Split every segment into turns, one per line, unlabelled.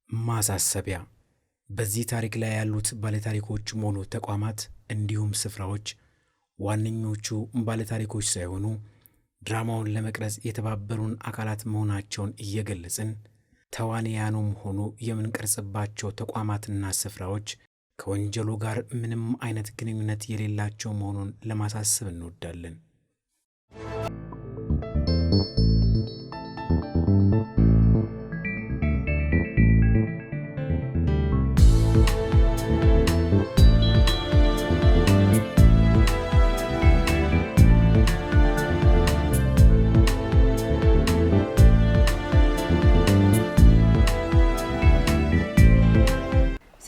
ማሳሰቢያ በዚህ ታሪክ ላይ ያሉት ባለታሪኮች ሆኑ ተቋማት እንዲሁም ስፍራዎች ዋነኞቹ ባለታሪኮች ሳይሆኑ ድራማውን ለመቅረጽ የተባበሩን አካላት መሆናቸውን እየገለጽን ተዋንያኑም ሆኑ የምንቀርጽባቸው ተቋማትና ስፍራዎች ከወንጀሉ ጋር ምንም አይነት ግንኙነት የሌላቸው መሆኑን ለማሳሰብ እንወዳለን።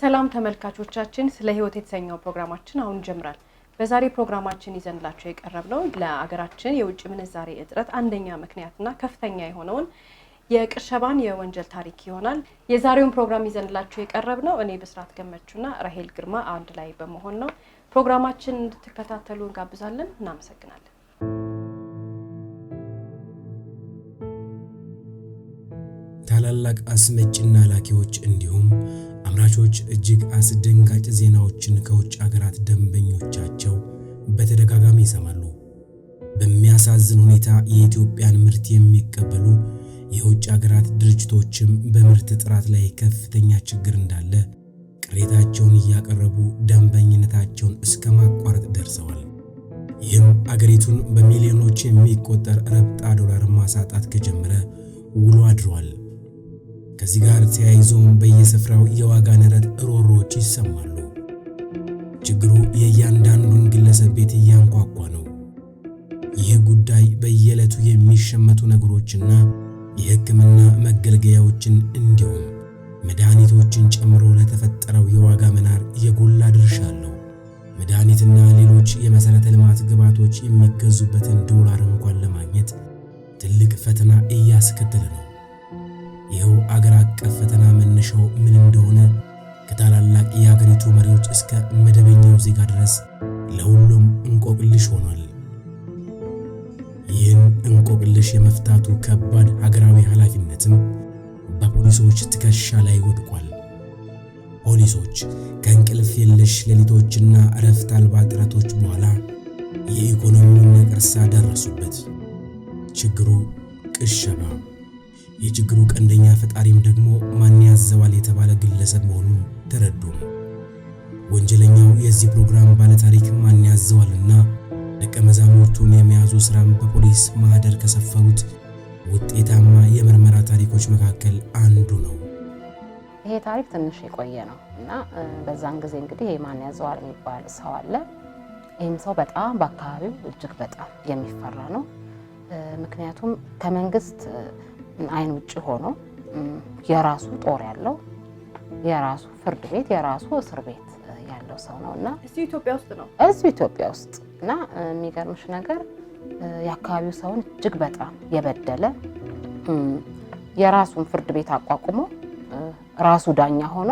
ሰላም ተመልካቾቻችን፣ ስለ ህይወት የተሰኘው ፕሮግራማችን አሁን ጀምራል። በዛሬ ፕሮግራማችን ይዘንላችሁ የቀረብነው ለአገራችን የውጭ ምንዛሬ እጥረት አንደኛ ምክንያትና ከፍተኛ የሆነውን የቅርሸባን የወንጀል ታሪክ ይሆናል። የዛሬውን ፕሮግራም ይዘንላችሁ የቀረብነው እኔ በስራት ገመቹና ራሄል ግርማ አንድ ላይ በመሆን ነው። ፕሮግራማችን እንድትከታተሉ እንጋብዛለን። እናመሰግናለን።
ታላላቅ አስመጭና ላኪዎች እንዲሁም አምራቾች እጅግ አስደንጋጭ ዜናዎችን ከውጭ ሀገራት ደንበኞቻቸው በተደጋጋሚ ይሰማሉ። በሚያሳዝን ሁኔታ የኢትዮጵያን ምርት የሚቀበሉ የውጭ ሀገራት ድርጅቶችም በምርት ጥራት ላይ ከፍተኛ ችግር እንዳለ ቅሬታቸውን እያቀረቡ ደንበኝነታቸውን እስከ ማቋረጥ ደርሰዋል። ይህም አገሪቱን በሚሊዮኖች የሚቆጠር ረብጣ ዶላር ማሳጣት ከጀመረ ውሎ አድሯል። ከዚህ ጋር ተያይዞም በየስፍራው የዋጋ ንረት ሮሮዎች ይሰማሉ። ችግሩ የእያንዳንዱን ግለሰብ ቤት እያንኳኳ ነው። ይህ ጉዳይ በየዕለቱ የሚሸመቱ ነገሮችና የሕክምና መገልገያዎችን እንዲሁም መድኃኒቶችን ጨምሮ ለተፈጠረው የዋጋ መናር የጎላ ድርሻ አለው። መድኃኒትና ሌሎች የመሠረተ ልማት ግብዓቶች የሚገዙበትን ዶላር እንኳን ለማግኘት ትልቅ ፈተና እያስከተለ ነው። ይኸው አገር አቀፍ ፈተና መነሻው ምን እንደሆነ ከታላላቅ የሀገሪቱ መሪዎች እስከ መደበኛው ዜጋ ድረስ ለሁሉም እንቆቅልሽ ሆኗል። ይህን እንቆቅልሽ የመፍታቱ ከባድ ሀገራዊ ኃላፊነትም በፖሊሶች ትከሻ ላይ ወድቋል። ፖሊሶች ከእንቅልፍ የለሽ ሌሊቶችና እረፍት አልባ ጥረቶች በኋላ የኢኮኖሚውን ነቀርሳ ደረሱበት። ችግሩ ቅሸባ። የችግሩ ቀንደኛ ፈጣሪም ደግሞ ማን ያዘዋል የተባለ ግለሰብ መሆኑን ተረዱ። ወንጀለኛው የዚህ ፕሮግራም ባለታሪክ ማን ያዘዋልና ደቀ መዛሙርቱን የመያዙ ስራም በፖሊስ ማህደር ከሰፈሩት ውጤታማ የምርመራ ታሪኮች መካከል አንዱ ነው።
ይሄ ታሪክ ትንሽ የቆየ ነው እና በዛን ጊዜ እንግዲህ ማን ያዘዋል የሚባል ሰው አለ። ይህም ሰው በጣም በአካባቢው እጅግ በጣም የሚፈራ ነው። ምክንያቱም ከመንግስት አይን ውጭ ሆኖ የራሱ ጦር ያለው የራሱ ፍርድ ቤት የራሱ እስር ቤት ያለው ሰው ነውና
እዚህ ኢትዮጵያ ውስጥ ነው።
እዚህ ኢትዮጵያ ውስጥ እና የሚገርምሽ ነገር የአካባቢው ሰውን እጅግ በጣም የበደለ የራሱን ፍርድ ቤት አቋቁሞ ራሱ ዳኛ ሆኖ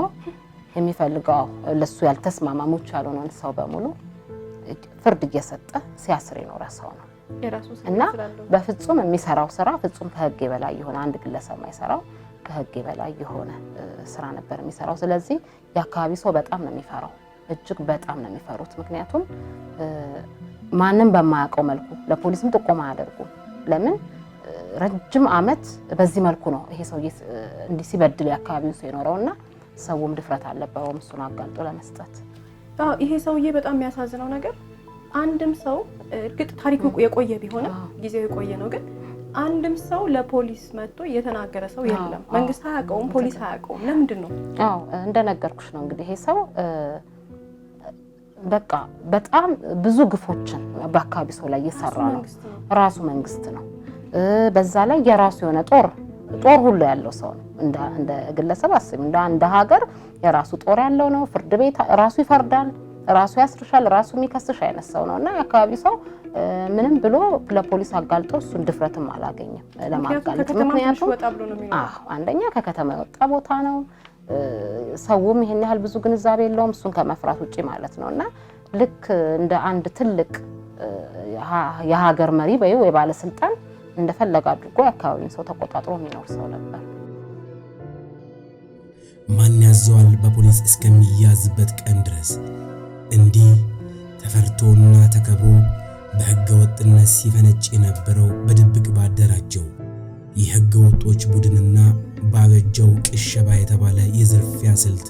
የሚፈልገው ለሱ ያልተስማማሙች ያልሆነን ሰው በሙሉ ፍርድ እየሰጠ ሲያስር የኖረ ሰው ነው እና በፍጹም የሚሰራው ስራ ፍጹም ከህግ በላይ የሆነ አንድ ግለሰብ ማይሰራው ከህግ በላይ የሆነ ስራ ነበር የሚሰራው። ስለዚህ የአካባቢ ሰው በጣም ነው የሚፈራው፣ እጅግ በጣም ነው የሚፈሩት። ምክንያቱም ማንም በማያውቀው መልኩ ለፖሊስም ጥቆማ አያደርጉም። ለምን ረጅም ዓመት በዚህ መልኩ ነው ይሄ ሰው እንዲህ ሲበድል የአካባቢው ሰው የኖረውና ሰውም ድፍረት አልነበረውም እሱን አጋልጦ ለመስጠት።
ይሄ ሰውዬ በጣም የሚያሳዝነው ነገር አንድም ሰው እርግጥ ታሪኩ የቆየ ቢሆንም ጊዜው የቆየ ነው፣ ግን አንድም ሰው ለፖሊስ መጥቶ የተናገረ ሰው የለም። መንግስት አያውቀውም፣ ፖሊስ አያውቀውም። ለምንድን ነው?
እንደነገርኩሽ ነው እንግዲህ ይሄ ሰው በቃ በጣም ብዙ ግፎችን በአካባቢ ሰው ላይ እየሰራ ነው። ራሱ መንግስት ነው። በዛ ላይ የራሱ የሆነ ጦር ሁሉ ያለው ሰው ነው። እንደ ግለሰብ አስቢ፣ እንደ ሀገር የራሱ ጦር ያለው ነው። ፍርድ ቤት ራሱ ይፈርዳል፣ ራሱ ያስርሻል፣ ራሱ የሚከስሽ አይነት ሰው ነውና የአካባቢ ሰው ምንም ብሎ ለፖሊስ አጋልጦ እሱን ድፍረትም አላገኘም ለማጋለጥ። ምክንያቱም አንደኛ ከከተማ የወጣ ቦታ ነው። ሰውም ይሄን ያህል ብዙ ግንዛቤ የለውም እሱን ከመፍራት ውጪ ማለት ነውና ልክ እንደ አንድ ትልቅ የሀገር መሪ ወይ ባለስልጣን እንደፈለገ አድርጎ የአካባቢውን ሰው ተቆጣጥሮ የሚኖር ሰው ነበር።
ማን ያዘዋል በፖሊስ እስከሚያዝበት ቀን ድረስ እንዲህ ተፈርቶና ተከብሮ በሕገ ወጥነት ሲፈነጭ የነበረው በድብቅ ባደራጀው የሕገ ወጦች ቡድንና ባበጀው ቅሸባ የተባለ የዝርፊያ ስልት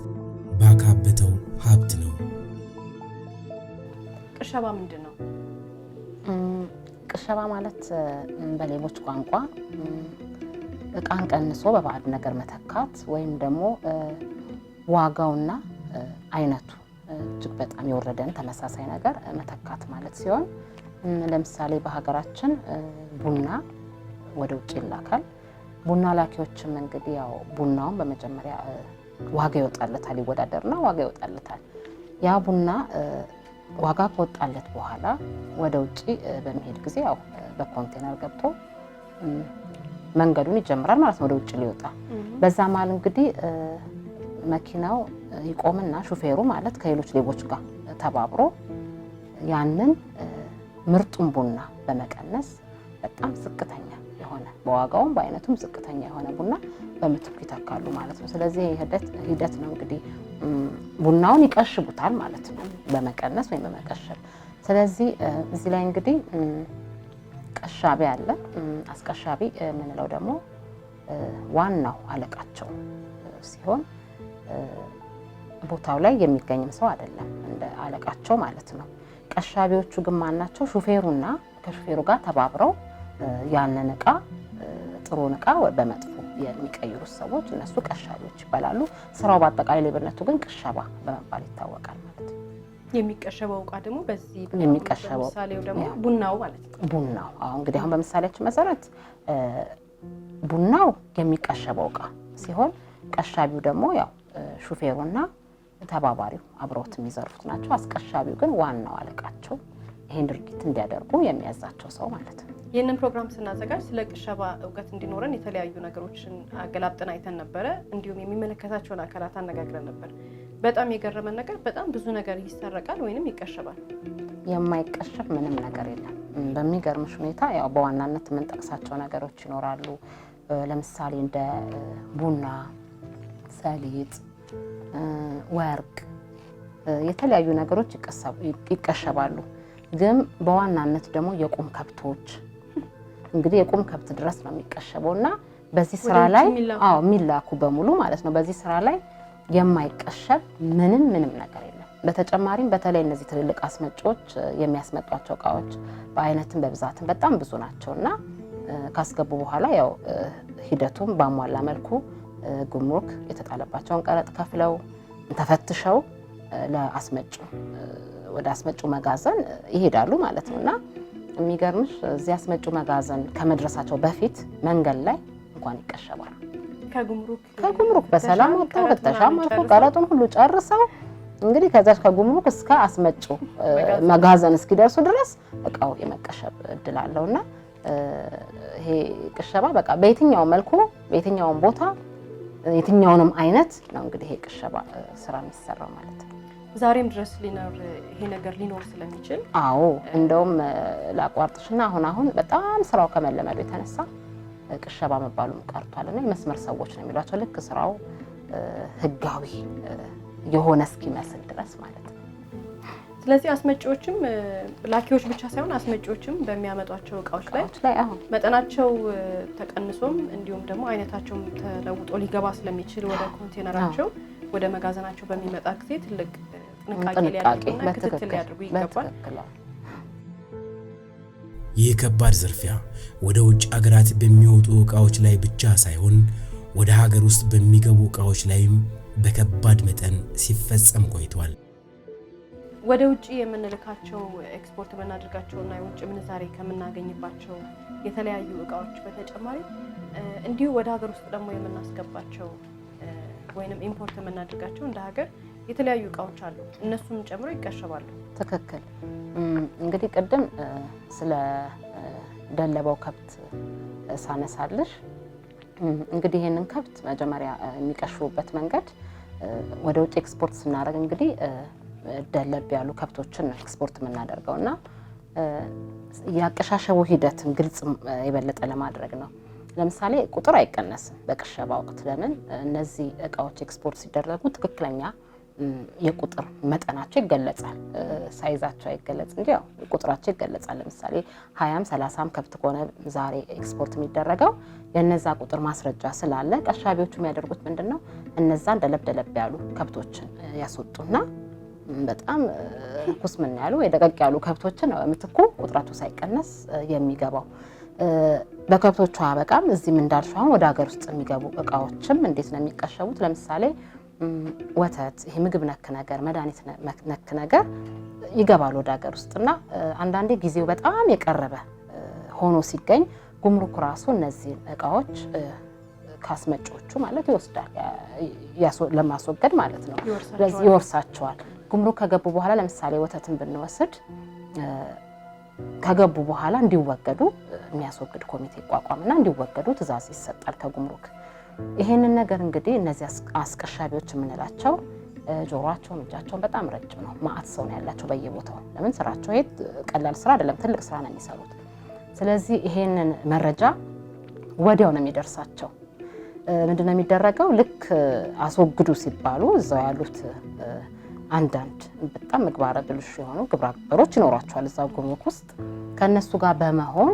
ባካበተው ሀብት ነው።
ቅሸባ ምንድን ነው?
ቅሸባ ማለት በሌሎች ቋንቋ እቃን ቀንሶ በባዕድ ነገር መተካት ወይም ደግሞ ዋጋውና አይነቱ እጅግ በጣም የወረደን ተመሳሳይ ነገር መተካት ማለት ሲሆን ለምሳሌ በሀገራችን ቡና ወደ ውጭ ይላካል። ቡና ላኪዎችም እንግዲህ ያው ቡናውን በመጀመሪያ ዋጋ ይወጣለታል፣ ይወዳደርና ዋጋ ይወጣለታል። ያ ቡና ዋጋ ከወጣለት በኋላ ወደ ውጭ በሚሄድ ጊዜ ያው በኮንቴነር ገብቶ መንገዱን ይጀምራል ማለት ነው ወደ ውጭ ሊወጣ። በዛ መሀል እንግዲህ መኪናው ይቆምና ሹፌሩ ማለት ከሌሎች ሌቦች ጋር ተባብሮ ያንን ምርጡን ቡና በመቀነስ በጣም ዝቅተኛ የሆነ በዋጋውም በአይነቱም ዝቅተኛ የሆነ ቡና በምትኩ ይተካሉ ማለት ነው። ስለዚህ ሂደት ነው እንግዲህ ቡናውን ይቀሽቡታል ማለት ነው በመቀነስ ወይም በመቀሸብ። ስለዚህ እዚህ ላይ እንግዲህ ቀሻቢ አለ። አስቀሻቢ የምንለው ደግሞ ዋናው አለቃቸው ሲሆን ቦታው ላይ የሚገኝም ሰው አይደለም፣ እንደ አለቃቸው ማለት ነው። ቀሻቢዎቹ ግን ማናቸው? ሹፌሩና ከሹፌሩ ጋር ተባብረው ያንን እቃ ጥሩን እቃ በመጥፎ የሚቀይሩት ሰዎች እነሱ ቀሻቢዎች ይባላሉ። ስራው በአጠቃላይ ሌብነቱ ግን ቅሸባ በመባል ይታወቃል ማለት ነው።
የሚቀሸበው እቃ ደግሞ በዚህ
የሚቀሸበው
ምሳሌው ደግሞ ቡናው ማለት ነው።
ቡናው እንግዲህ አሁን በምሳሌያችን መሰረት ቡናው የሚቀሸበው እቃ ሲሆን ቀሻቢው ደግሞ ያው ሹፌሩና ተባባሪው አብረውት የሚዘርፉት ናቸው። አስቀሻቢው ግን ዋናው አለቃቸው ይሄን ድርጊት እንዲያደርጉ የሚያዛቸው ሰው ማለት ነው።
ይህንን ፕሮግራም ስናዘጋጅ ስለ ቅሸባ እውቀት እንዲኖረን የተለያዩ ነገሮችን አገላብጠን አይተን ነበረ። እንዲሁም የሚመለከታቸውን አካላት አነጋግረን ነበር። በጣም የገረመን ነገር በጣም ብዙ ነገር ይሰረቃል ወይንም ይቀሸባል።
የማይቀሸብ ምንም ነገር የለም። በሚገርምሽ ሁኔታ ያው በዋናነት የምንጠቅሳቸው ነገሮች ይኖራሉ። ለምሳሌ እንደ ቡና፣ ሰሊጥ፣ ወርቅ የተለያዩ ነገሮች ይቀሸባሉ። ግን በዋናነት ደግሞ የቁም ከብቶች እንግዲህ የቁም ከብት ድረስ ነው የሚቀሸበውና በዚህ ስራ ላይ የሚላኩ በሙሉ ማለት ነው። በዚህ ስራ ላይ የማይቀሸብ ምንም ነገር የለም። በተጨማሪም በተለይ እነዚህ ትልልቅ አስመጪዎች የሚያስመጧቸው እቃዎች በአይነትም በብዛትም በጣም ብዙ ናቸውና ካስገቡ በኋላ ያው ሂደቱም ባሟላ መልኩ ጉምሩክ የተጣለባቸውን ቀረጥ ከፍለው ተፈትሸው ለአስመጪው ወደ አስመጪው መጋዘን ይሄዳሉ ማለት ነውና የሚገርምሽ እዚህ አስመጪው መጋዘን ከመድረሳቸው በፊት መንገድ ላይ እንኳን ይቀሸባሉ። ከጉምሩክ በሰላም ወጥተው ፍተሻም አልፎ ቀረጡን ሁሉ ጨርሰው እንግዲህ ከዛች ከጉምሩክ እስከ አስመጪው መጋዘን እስኪደርሱ ድረስ እቃው የመቀሸብ እድል አለውና ይሄ ቅሸባ በቃ በየትኛው መልኩ በየትኛው ቦታ የትኛውንም አይነት ነው እንግዲህ ይሄ ቅሸባ ስራ የሚሰራው ማለት ነው።
ዛሬም ድረስ ይሄ ነገር ሊኖር ስለሚችል
እንደውም ላቋርጥሽና አሁን በጣም ስራው ከመለመዱ የተነሳ ቅሸባ መባሉም ቀርቷልና የመስመር ሰዎች ነው የሚሏቸው ልክ ስራው ህጋዊ የሆነ እስኪመስል ድረስ ማለት ነው።
ስለዚህ አስመጪዎችም ላኪዎች ብቻ ሳይሆን አስመጪዎችም በሚያመጧቸው እቃዎች ላይ መጠናቸው ተቀንሶም እንዲሁም ደግሞ አይነታቸውም ተለውጦ ሊገባ ስለሚችል ወደ ኮንቴነራቸው ወደ መጋዘናቸው በሚመጣ ጊዜ ትልቅ ጥንቃቄ ሊያደርጉና ክትትል ሊያደርጉ ይገባል።
ይህ ከባድ ዝርፊያ ወደ ውጭ ሀገራት በሚወጡ እቃዎች ላይ ብቻ ሳይሆን ወደ ሀገር ውስጥ በሚገቡ እቃዎች ላይም በከባድ መጠን ሲፈጸም ቆይቷል።
ወደ ውጭ የምንልካቸው ኤክስፖርት የምናደርጋቸውና የውጭ ምንዛሬ ከምናገኝባቸው የተለያዩ እቃዎች በተጨማሪ እንዲሁ ወደ ሀገር ውስጥ ደግሞ የምናስገባቸው ወይንም ኢምፖርት የምናደርጋቸው እንደ ሀገር የተለያዩ እቃዎች አሉ። እነሱም ጨምሮ ይቀሸባሉ።
ትክክል። እንግዲህ ቅድም ስለ ደለበው ከብት ሳነሳልሽ እንግዲህ ይሄንን ከብት መጀመሪያ የሚቀሽቡበት መንገድ ወደ ውጭ ኤክስፖርት ስናደርግ እንግዲህ ደለብ ያሉ ከብቶችን ነው ኤክስፖርት የምናደርገውና ያቀሻሸቡ ሂደትን ግልጽ የበለጠ ለማድረግ ነው። ለምሳሌ ቁጥር አይቀነስም በቅሸባ ወቅት። ለምን እነዚህ እቃዎች ኤክስፖርት ሲደረጉ ትክክለኛ የቁጥር መጠናቸው ይገለጻል። ሳይዛቸው አይገለጽ እንጂ ያው ቁጥራቸው ይገለጻል። ለምሳሌ 20ም 30ም ከብት ከሆነ ዛሬ ኤክስፖርት የሚደረገው የነዛ ቁጥር ማስረጃ ስላለ ቀሻቢዎቹ የሚያደርጉት ምንድነው እነዛ እንደለብ ያሉ ከብቶችን ያስወጡና በጣም ኩስምን ያሉ ወይ ደቀቅ ያሉ ከብቶችን ነው ምትኩ ቁጥራቸው ሳይቀነስ የሚገባው። በከብቶቹ አበቃም እዚህም እንዳልሽው አሁን ወደ ሀገር ውስጥ የሚገቡ እቃዎችም እንዴት ነው የሚቀሸቡት? ለምሳሌ ወተት፣ ይሄ ምግብ ነክ ነገር፣ መድኃኒት ነክ ነገር ይገባል ወደ ሀገር ውስጥና አንዳንዴ ጊዜው በጣም የቀረበ ሆኖ ሲገኝ ጉምሩክ ራሱ እነዚህ እቃዎች ካስመጪዎቹ ማለት ይወስዳል ለማስወገድ ማለት ነው። ስለዚህ ይወርሳቸዋል። ጉምሩክ ከገቡ በኋላ ለምሳሌ ወተትን ብንወስድ ከገቡ በኋላ እንዲወገዱ የሚያስወግድ ኮሚቴ ይቋቋምና እንዲወገዱ ትዕዛዝ ይሰጣል ከጉምሩክ። ይሄንን ነገር እንግዲህ እነዚህ አስቀሻቢዎች የምንላቸው ጆሮአቸውን እጃቸውን በጣም ረጅም ነው። ማአት ሰው ነው ያላቸው በየቦታው። ለምን ስራቸው ይሄ ቀላል ስራ አይደለም፣ ትልቅ ስራ ነው የሚሰሩት። ስለዚህ ይሄንን መረጃ ወዲያው ነው የሚደርሳቸው። ምንድነው የሚደረገው? ልክ አስወግዱ ሲባሉ እዛው ያሉት አንዳንድ በጣም ምግባረ ብልሹ የሆኑ ግብረ አበሮች ይኖራቸዋል እዛው ጉምሩክ ውስጥ። ከነሱ ጋር በመሆን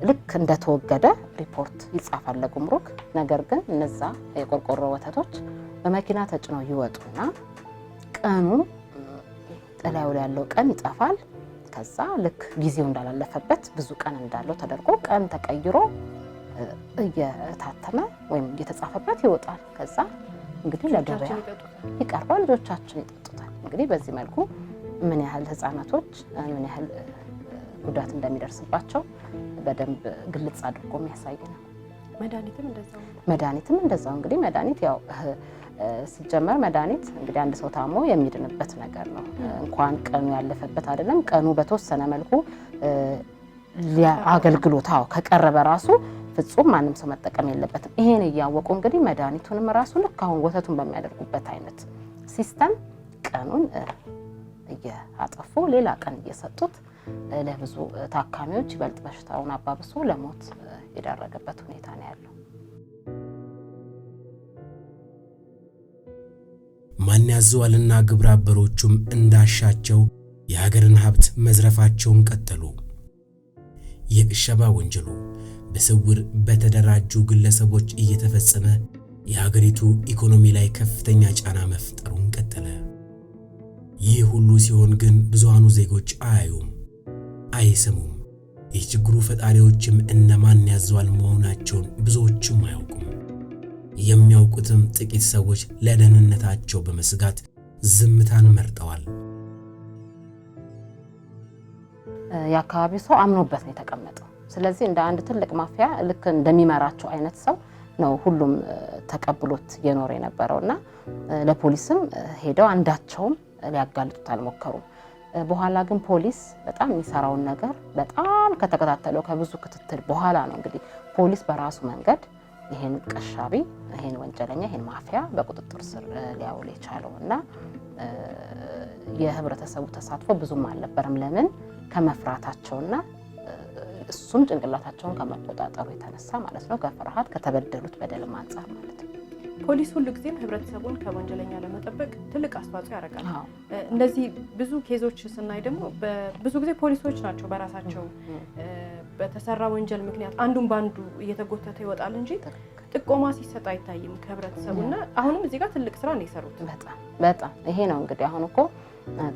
ልክ እንደተወገደ ሪፖርት ይጻፋል ለጉምሩክ። ነገር ግን እነዛ የቆርቆሮ ወተቶች በመኪና ተጭነው ይወጡና ቀኑ ጥላው ላይ ያለው ቀን ይጠፋል። ከዛ ልክ ጊዜው እንዳላለፈበት ብዙ ቀን እንዳለው ተደርጎ ቀን ተቀይሮ እየታተመ ወይም እየተጻፈበት ይወጣል። ከዛ እንግዲህ ለገበያ ይቀርባል፣ ልጆቻችን ይጠጡታል። እንግዲህ በዚህ መልኩ ምን ያህል ህፃናቶች ምን ያህል ጉዳት እንደሚደርስባቸው በደንብ ግልጽ አድርጎ የሚያሳይ ነው። መድኃኒትም እንደዛው እንግዲህ መድኃኒት ያው ሲጀመር መድኃኒት እንግዲህ አንድ ሰው ታሞ የሚድንበት ነገር ነው። እንኳን ቀኑ ያለፈበት አይደለም ቀኑ በተወሰነ መልኩ አገልግሎታው ከቀረበ ራሱ ፍጹም ማንም ሰው መጠቀም የለበትም። ይሄን እያወቁ እንግዲህ መድኃኒቱንም ራሱ ልክ አሁን ወተቱን በሚያደርጉበት አይነት ሲስተም ቀኑን እያጠፉ ሌላ ቀን እየሰጡት ለብዙ ታካሚዎች ይበልጥ በሽታውን አባብሶ ለሞት የዳረገበት ሁኔታ ነው ያለው።
ማን ያዘዋልና ግብረ አበሮቹም እንዳሻቸው የሀገርን ሀብት መዝረፋቸውን ቀጠሉ። የቅሸባ ወንጀሉ በስውር በተደራጁ ግለሰቦች እየተፈጸመ የሀገሪቱ ኢኮኖሚ ላይ ከፍተኛ ጫና መፍጠሩን ቀጠለ። ይህ ሁሉ ሲሆን ግን ብዙሃኑ ዜጎች አያዩም፣ አይሰሙም። የችግሩ ፈጣሪዎችም እነማን ያዘዋል መሆናቸውን ብዙዎችም አያውቁም። የሚያውቁትም ጥቂት ሰዎች ለደህንነታቸው በመስጋት ዝምታን መርጠዋል።
የአካባቢው ሰው አምኖበት ነው የተቀመጠው። ስለዚህ እንደ አንድ ትልቅ ማፊያ ልክ እንደሚመራቸው አይነት ሰው ነው ሁሉም ተቀብሎት የኖረ የነበረውና ለፖሊስም ሄደው አንዳቸውም ሊያጋልጡት አልሞከሩም። በኋላ ግን ፖሊስ በጣም የሚሰራውን ነገር በጣም ከተከታተለው ከብዙ ክትትል በኋላ ነው እንግዲህ ፖሊስ በራሱ መንገድ ይሄን ቀሻቢ፣ ይሄን ወንጀለኛ፣ ይሄን ማፊያ በቁጥጥር ስር ሊያውል የቻለውና የህብረተሰቡ ተሳትፎ ብዙም አልነበረም። ለምን? ከመፍራታቸውና እሱም ጭንቅላታቸውን ከመቆጣጠሩ የተነሳ ማለት ነው። ከፍርሃት ከተበደሉት በደል አንፃር ማለት ነው።
ፖሊስ ሁሉ ጊዜም ህብረተሰቡን ከወንጀለኛ ለመጠበቅ ትልቅ አስተዋጽኦ ያደርጋል። እንደዚህ ብዙ ኬዞች ስናይ ደግሞ ብዙ ጊዜ ፖሊሶች ናቸው በራሳቸው በተሰራ ወንጀል ምክንያት አንዱን ባንዱ እየተጎተተ ይወጣል እንጂ ጥቆማ ሲሰጥ አይታይም ከህብረተሰቡና አሁንም እዚህ ጋር ትልቅ ስራ ነው የሰሩት።
በጣም ይሄ ነው እንግዲህ አሁን እኮ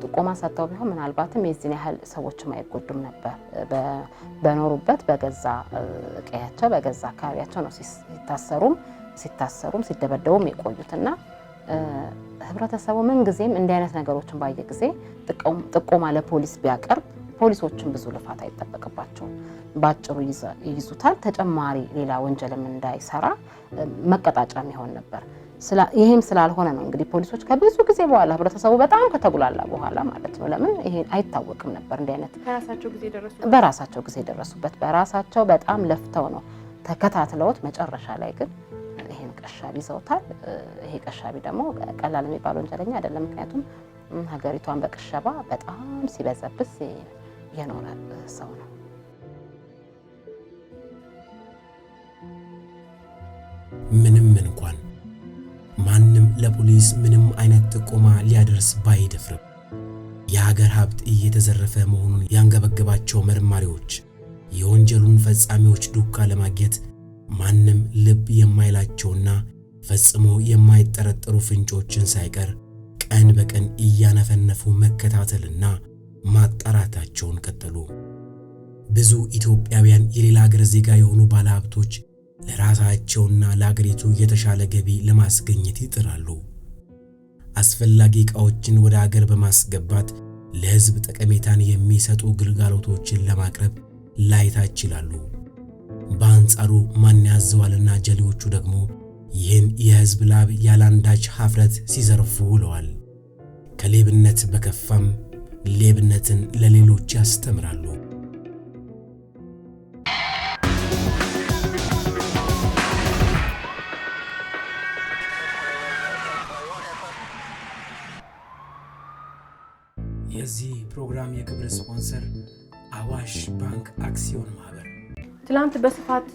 ጥቆማ ሰጥተው ቢሆን ምናልባትም የዚህን ያህል ሰዎችም አይጎዱም ነበር። በኖሩበት በገዛ ቀያቸው በገዛ አካባቢያቸው ነው ሲታሰሩም ሲደበደቡም የቆዩትና ህብረተሰቡ ምን ጊዜም እንዲህ አይነት ነገሮችን ባየ ጊዜ ጥቆማ ለፖሊስ ቢያቀርብ ፖሊሶችን ብዙ ልፋት አይጠበቅባቸውም። ባጭሩ ይይዙታል። ተጨማሪ ሌላ ወንጀልም እንዳይሰራ መቀጣጫ የሚሆን ነበር። ይሄም ስላልሆነ ነው እንግዲህ ፖሊሶች ከብዙ ጊዜ በኋላ ህብረተሰቡ በጣም ከተጉላላ በኋላ ማለት ነው። ለምን ይሄ አይታወቅም ነበር እንዲህ አይነት በራሳቸው ጊዜ ደረሱበት። በራሳቸው በጣም ለፍተው ነው ተከታትለውት መጨረሻ ላይ ግን ይሄን ቀሻቢ ይዘውታል። ይሄ ቀሻቢ ደግሞ ቀላል የሚባል ወንጀለኛ አይደለም። ምክንያቱም ሀገሪቷን በቅሸባ በጣም ሲበዘብስ የኖረ ሰው ነው።
ምንም እንኳን ማንም ለፖሊስ ምንም አይነት ጥቆማ ሊያደርስ ባይደፍርም የሀገር ሀብት እየተዘረፈ መሆኑን ያንገበገባቸው መርማሪዎች የወንጀሉን ፈጻሚዎች ዱካ ለማግኘት ማንም ልብ የማይላቸውና ፈጽሞ የማይጠረጠሩ ፍንጮችን ሳይቀር ቀን በቀን እያነፈነፉ መከታተልና ማጣራታቸውን ቀጠሉ። ብዙ ኢትዮጵያውያን የሌላ ሀገር ዜጋ የሆኑ ባለሀብቶች ለራሳቸውና ለአገሪቱ የተሻለ ገቢ ለማስገኘት ይጥራሉ። አስፈላጊ ዕቃዎችን ወደ ሀገር በማስገባት ለሕዝብ ጠቀሜታን የሚሰጡ ግልጋሎቶችን ለማቅረብ ላይታች ይላሉ። በአንጻሩ ማን ያዘዋልና ጀሌዎቹ ደግሞ ይህን የሕዝብ ላብ ያላንዳች ሀፍረት ሲዘርፉ ውለዋል። ከሌብነት በከፋም ሌብነትን ለሌሎች ያስተምራሉ። የዚህ ፕሮግራም የክብር ስፖንሰር አዋሽ ባንክ አክሲዮን ማህበር።
ትላንት በስፋት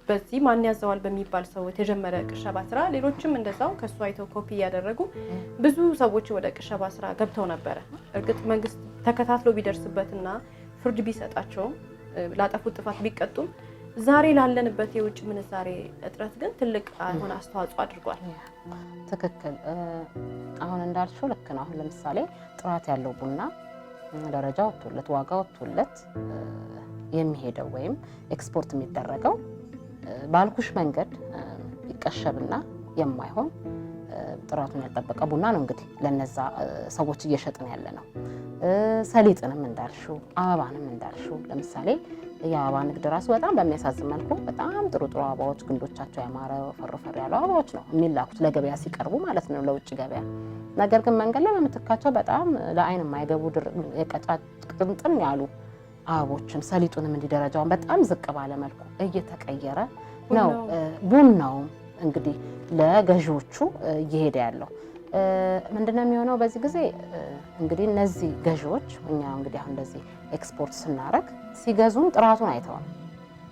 በዚህ ማን ያዘዋል በሚባል ሰው የተጀመረ ቅሸባ ስራ ሌሎችም እንደዛው ከሱ አይተው ኮፒ ያደረጉ ብዙ ሰዎች ወደ ቅሸባ ስራ ገብተው ነበር። እርግጥ መንግስት ተከታትሎ ቢደርስበትና ፍርድ ቢሰጣቸው ላጠፉት ጥፋት ቢቀጡም ዛሬ ላለንበት የውጭ ምንዛሬ እጥረት ግን ትልቅ የሆነ አስተዋጽኦ አድርጓል።
ትክክል። አሁን እንዳልሽው ልክ ነው። አሁን ለምሳሌ ጥራት ያለው ቡና ደረጃ ወጥቶለት ዋጋ ወጥቶለት የሚሄደው ወይም ኤክስፖርት የሚደረገው ባልኩሽ መንገድ ይቀሸብና የማይሆን ጥራቱን ያልጠበቀ ቡና ነው እንግዲህ ለነዛ ሰዎች እየሸጥን ያለ ነው። ሰሊጥንም እንዳልሽው አበባንም እንዳልሽው ለምሳሌ የአበባ ንግድ ራሱ በጣም በሚያሳዝን መልኩ በጣም ጥሩ አበባዎች ግንዶቻቸው ያማረ ፈርፈር ያሉ አበባዎች ነው የሚላኩት ለገበያ ሲቀርቡ ማለት ነው ለውጭ ገበያ። ነገር ግን መንገድ ላይ በምትካቸው በጣም ለአይን የማይገቡ ቅጥንጥን ያሉ አበቦችን ሰሊጡንም እንዲደረጃውን በጣም ዝቅ ባለ መልኩ እየተቀየረ ነው ቡናውም እንግዲህ ለገዢዎቹ እየሄደ ያለው። ምንድነው የሚሆነው በዚህ ጊዜ እንግዲህ እነዚህ ገዢዎች እኛ እንግዲህ አሁን እንደዚህ ኤክስፖርት ስናረግ ሲገዙን ጥራቱን አይተው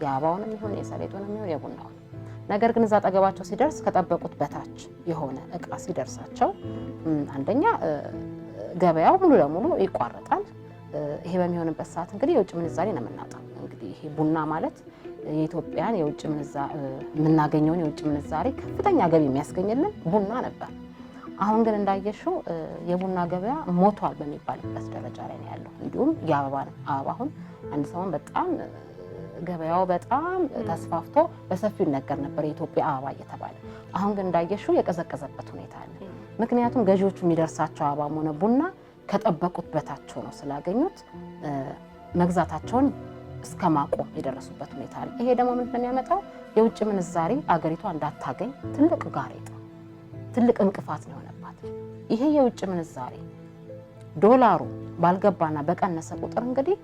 የአበባውንም ይሁን የሰሊጡንም ይሁን የቡናውን። ነገር ግን እዛ አጠገባቸው ሲደርስ ከጠበቁት በታች የሆነ እቃ ሲደርሳቸው አንደኛ ገበያው ሙሉ ለሙሉ ይቋረጣል። ይሄ በሚሆንበት ሰዓት እንግዲህ የውጭ ምንዛሬ ነው የምናጣው። እንግዲህ ይሄ ቡና ማለት የኢትዮጵያን የውጭ ምንዛሬ የምናገኘውን የውጭ ምንዛሬ ከፍተኛ ገቢ የሚያስገኝልን ቡና ነበር። አሁን ግን እንዳየሽው የቡና ገበያ ሞቷል በሚባልበት ደረጃ ላይ ነው ያለው። እንዲሁም የአበባ አሁን አንድ ሰሞን በጣም ገበያው በጣም ተስፋፍቶ በሰፊው ነገር ነበር የኢትዮጵያ አበባ እየተባለ። አሁን ግን እንዳየሽው የቀዘቀዘበት ሁኔታ አለ። ምክንያቱም ገዢዎቹ የሚደርሳቸው አበባም ሆነ ቡና ከጠበቁት በታቸው ነው ስላገኙት መግዛታቸውን እስከ ማቆም የደረሱበት ሁኔታ አለ። ይሄ ደግሞ ምንድነው የሚያመጣው? የውጭ ምንዛሬ አገሪቷ እንዳታገኝ ትልቅ ጋሬጣ ትልቅ እንቅፋት ነው የሆነባት። ይሄ የውጭ ምንዛሬ ዶላሩ ባልገባና በቀነሰ ቁጥር እንግዲህ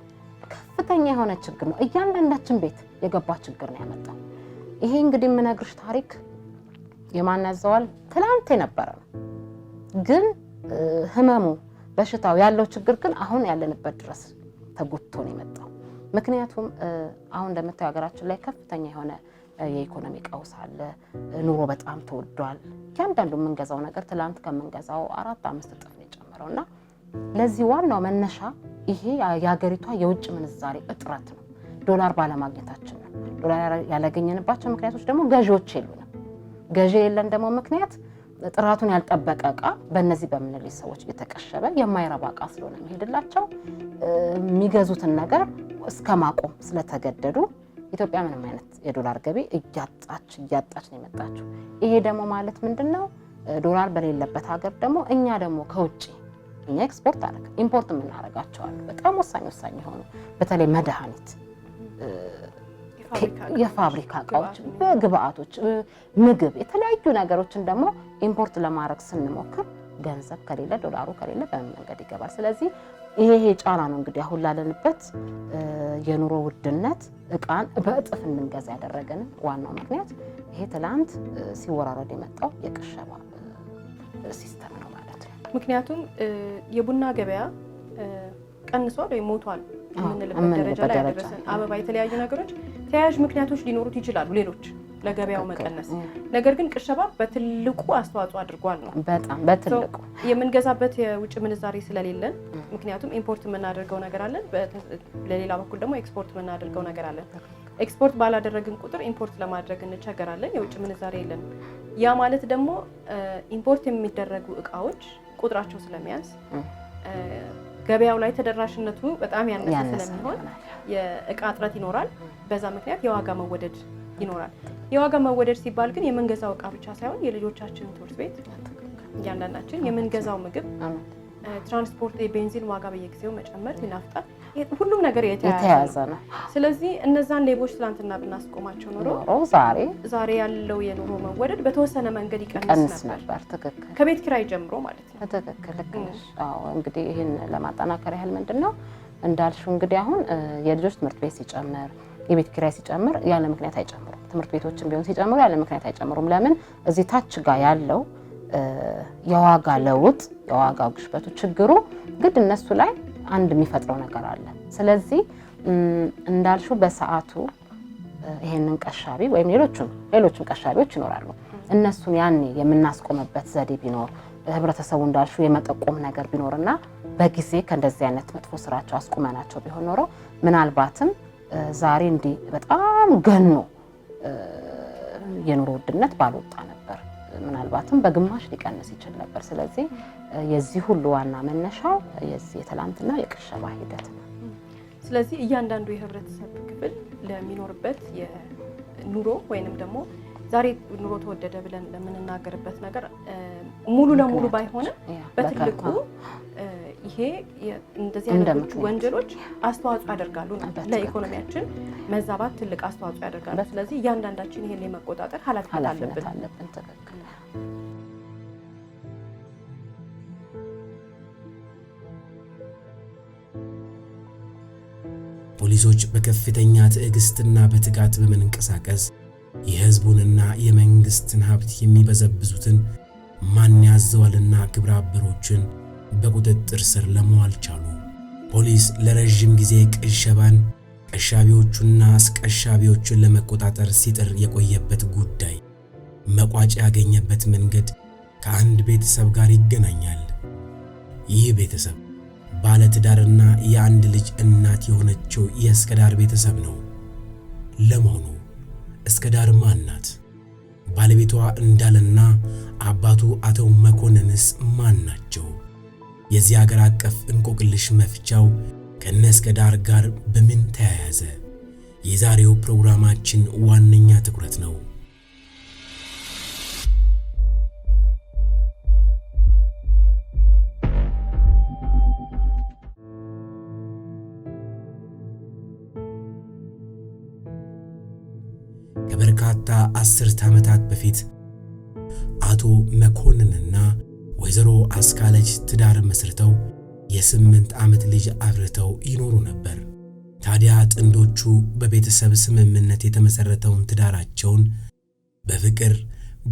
ከፍተኛ የሆነ ችግር ነው እያንዳንዳችን ቤት የገባ ችግር ነው ያመጣው። ይሄ እንግዲህ የምነግርሽ ታሪክ የማን ያዘዋል ትላንት የነበረ ነው። ግን ህመሙ በሽታው ያለው ችግር ግን አሁን ያለንበት ድረስ ተጎትቶ ነው የመጣው። ምክንያቱም አሁን እንደምታዩ ሀገራችን ላይ ከፍተኛ የሆነ የኢኮኖሚ ቀውስ አለ። ኑሮ በጣም ተወዷል። እያንዳንዱ የምንገዛው ነገር ትላንት ከምንገዛው 4-5 እጥፍ ነው የጨመረውና ለዚህ ዋናው መነሻ ይሄ የሀገሪቷ የውጭ ምንዛሬ እጥረት ነው። ዶላር ባለማግኘታችን ነው። ዶላር ያላገኘንባቸው ምክንያቶች ደግሞ ገዢዎች የሉንም። ገዢ የለን ደግሞ ምክንያት ጥራቱን ያልጠበቀ እቃ በእነዚህ በምንልይ ሰዎች እየተቀሸበ የማይረባ እቃ ስለሆነ የሚሄድላቸው የሚገዙትን ነገር እስከ ማቆም ስለተገደዱ ኢትዮጵያ ምንም አይነት የዶላር ገቢ እያጣች ነው የመጣችው። ይሄ ደግሞ ማለት ምንድነው? ዶላር በሌለበት ሀገር ደግሞ እኛ ደግሞ ከውጪ እኛ ኤክስፖርት አደረግ ኢምፖርት የምናደርጋቸው አሉ በጣም ወሳኝ የሆኑ በተለይ መድኃኒት፣ የፋብሪካ እቃዎች፣ ግብአቶች፣ ምግብ፣ የተለያዩ ነገሮችን ደግሞ ኢምፖርት ለማድረግ ስንሞክር ገንዘብ ከሌለ ዶላሩ ከሌለ በምን መንገድ ይገባል? ስለዚህ ይሄ ጫና ነው እንግዲህ አሁን ላለንበት የኑሮ ውድነት እቃን በእጥፍ እንድንገዛ ያደረገን ዋናው ምክንያት ይሄ ትላንት ሲወራረድ የመጣው የቅሸባ ሲስተም ነው ማለት ነው።
ምክንያቱም የቡና ገበያ ቀንሷል ወይ ሞቷል የምንልበት ደረጃ ላይ ያደረሰን አበባ፣ የተለያዩ ነገሮች ተያያዥ ምክንያቶች ሊኖሩት ይችላሉ ሌሎች። ለገበያው መቀነስ። ነገር ግን ቅሸባ በትልቁ አስተዋጽኦ አድርጓል ነው
በጣም በትልቁ
የምንገዛበት የውጭ ምንዛሬ ስለሌለን ምክንያቱም ኢምፖርት የምናደርገው ነገር አለን ለሌላ በኩል ደግሞ ኤክስፖርት የምናደርገው ነገር አለን ኤክስፖርት ባላደረግን ቁጥር ኢምፖርት ለማድረግ እንቸገራለን የውጭ ምንዛሬ የለን ያ ማለት ደግሞ ኢምፖርት የሚደረጉ እቃዎች ቁጥራቸው ስለሚያንስ ገበያው ላይ ተደራሽነቱ በጣም ያነሰ ስለሚሆን የእቃ እጥረት ይኖራል በዛ ምክንያት የዋጋ መወደድ ይኖራል የዋጋ መወደድ ሲባል ግን የምንገዛው እቃ ብቻ ሳይሆን የልጆቻችን ትምህርት ቤት እያንዳንዳችን የምንገዛው ምግብ ትራንስፖርት የቤንዚን ዋጋ በየጊዜው መጨመር ይናፍጣል ሁሉም ነገር የተያያዘ ነው ስለዚህ እነዛን ሌቦች ትላንትና ብናስቆማቸው ኖሮ ዛሬ ያለው የኑሮ መወደድ በተወሰነ መንገድ ይቀንስ ነበር
ትክክል
ከቤት ኪራይ ጀምሮ ማለት ነው
ትክክል አዎ እንግዲህ ይሄን ለማጠናከር ያህል ምንድነው እንዳልሽው እንግዲህ አሁን የልጆች ትምህርት ቤት ሲጨምር የቤት ኪራይ ሲጨምር ያለ ምክንያት አይጨምሩም ትምህርት ቤቶችን ቢሆን ሲጨምሩ ያለ ምክንያት አይጨምሩም ለምን እዚህ ታች ጋር ያለው የዋጋ ለውጥ የዋጋው ግሽበቱ ችግሩ ግድ እነሱ ላይ አንድ የሚፈጥረው ነገር አለ ስለዚህ እንዳልሽው በሰዓቱ ይሄንን ቀሻቢ ወይም ሌሎችም ቀሻቢዎች ይኖራሉ እነሱን ያኔ የምናስቆምበት ዘዴ ቢኖር ህብረተሰቡ እንዳልሽው የመጠቆም ነገር ቢኖርና በጊዜ ከእንደዚህ አይነት መጥፎ ስራቸው አስቆመናቸው ቢሆን ኖሮ ምናልባትም ዛሬ እንዲህ በጣም ገኖ የኑሮ ውድነት ባልወጣ ነበር ምናልባትም በግማሽ ሊቀንስ ይችል ነበር ስለዚህ የዚህ ሁሉ ዋና መነሻው የዚህ የትላንትና የቅሸባ ሂደት ነው
ስለዚህ እያንዳንዱ የህብረተሰብ ክፍል ለሚኖርበት የኑሮ ወይንም ደግሞ ዛሬ ኑሮ ተወደደ ብለን ለምንናገርበት ነገር ሙሉ ለሙሉ ባይሆንም በትልቁ ይሄ እንደዚህ አይነቶች ወንጀሎች አስተዋጽኦ ያደርጋሉ ለኢኮኖሚያችን መዛባት ትልቅ አስተዋጽኦ ያደርጋሉ ስለዚህ እያንዳንዳችን ይሄን ለመቆጣጠር ኃላፊነት አለብን
ትክክል
ፖሊሶች በከፍተኛ ትዕግስትና በትጋት በመንቀሳቀስ የህዝቡንና የመንግስትን ሀብት የሚበዘብዙትን ማን ያዘዋልና ግብረ አበሮችን በቁጥጥር ስር ለማዋል ቻሉ። ፖሊስ ለረጅም ጊዜ ቅሸባን ቀሻቢዎቹና አስቀሻቢዎችን ለመቆጣጠር ሲጥር የቆየበት ጉዳይ መቋጫ ያገኘበት መንገድ ከአንድ ቤተሰብ ጋር ይገናኛል። ይህ ቤተሰብ ባለ ትዳርና የአንድ ልጅ እናት የሆነችው የእስከዳር ቤተሰብ ነው። ለመሆኑ እስከዳር ማን ናት? ባለቤቷ እንዳለና አባቱ አቶ መኮንንስ ማን ናቸው? የዚህ ሀገር አቀፍ እንቆቅልሽ መፍቻው ከነ እስከዳር ጋር በምን ተያያዘ? የዛሬው ፕሮግራማችን ዋነኛ ትኩረት ነው። ከበርካታ አስርት ዓመታት በፊት አቶ መኮንንና ወይዘሮ አስካለች ትዳር መስርተው የ8 ዓመት ልጅ አፍርተው ይኖሩ ነበር። ታዲያ ጥንዶቹ በቤተሰብ ስምምነት የተመሰረተውን ትዳራቸውን በፍቅር